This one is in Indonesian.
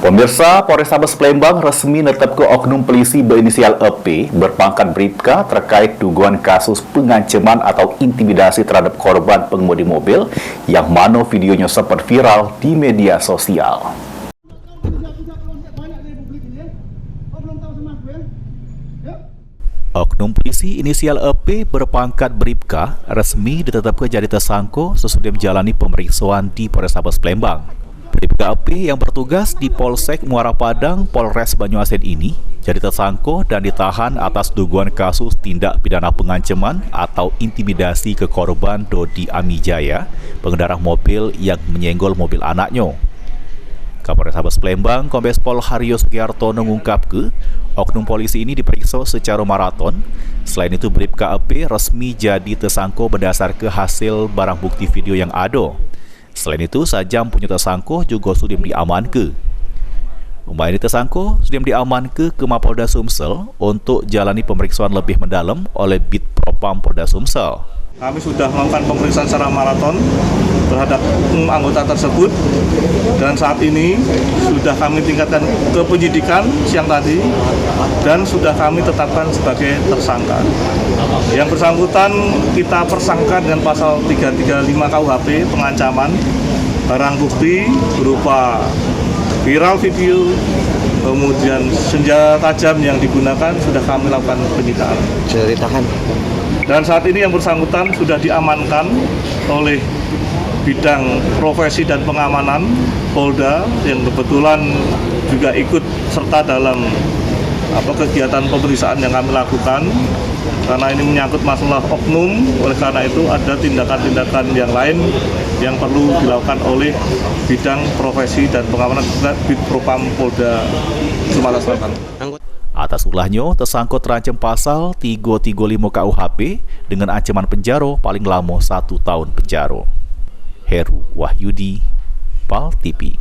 Pemirsa, Polrestabes Palembang resmi menetapkan oknum polisi berinisial EP berpangkat Bribka terkait dugaan kasus pengancaman atau intimidasi terhadap korban pengemudi mobil yang mana videonya sempat viral di media sosial. Oknum polisi inisial EP berpangkat Bribka resmi ditetapkan jadi tersangka sesudah menjalani pemeriksaan di Polrestabes Palembang. Bribka EP yang bertugas di Polsek Muara Padang, Polres Banyuasin ini jadi tersangka dan ditahan atas dugaan kasus tindak pidana pengancaman atau intimidasi ke korban Dodi Amijaya, pengendara mobil yang menyenggol mobil anaknya. Kapolres Palembang, Kombes Pol Haryo Sugiarto mengungkap oknum polisi ini diperiksa secara maraton. Selain itu, Bribka EP resmi jadi tersangka berdasar ke hasil barang bukti video yang ada. Selain itu, sajam punya tersangka juga sudah diamankan. Ini tersangka sudah diamankan ke Mapolda Sumsel untuk jalani pemeriksaan lebih mendalam oleh Bid Propam Polda Sumsel. Kami sudah melakukan pemeriksaan secara maraton terhadap anggota tersebut dan saat ini sudah kami tingkatkan ke penyidikan siang tadi dan sudah kami tetapkan sebagai tersangka. Yang bersangkutan kita persangkakan dengan pasal 335 KUHP pengancaman, barang bukti berupa viral video, kemudian senjata tajam yang digunakan sudah kami lakukan penyitaan. Sudah ditahan. Dan saat ini yang bersangkutan sudah diamankan oleh bidang profesi dan pengamanan Polda yang kebetulan juga ikut serta dalam kegiatan pemeriksaan yang kami lakukan karena ini menyangkut masalah oknum. Oleh karena itu ada tindakan-tindakan yang lain yang perlu dilakukan oleh bidang profesi dan pengamanan Bid Propam Polda Sumatera Selatan. Atas ulahnya, tersangka terancam pasal 335 KUHP dengan ancaman penjara paling lama 1 tahun penjara. Heru Wahyudi, PAL TV.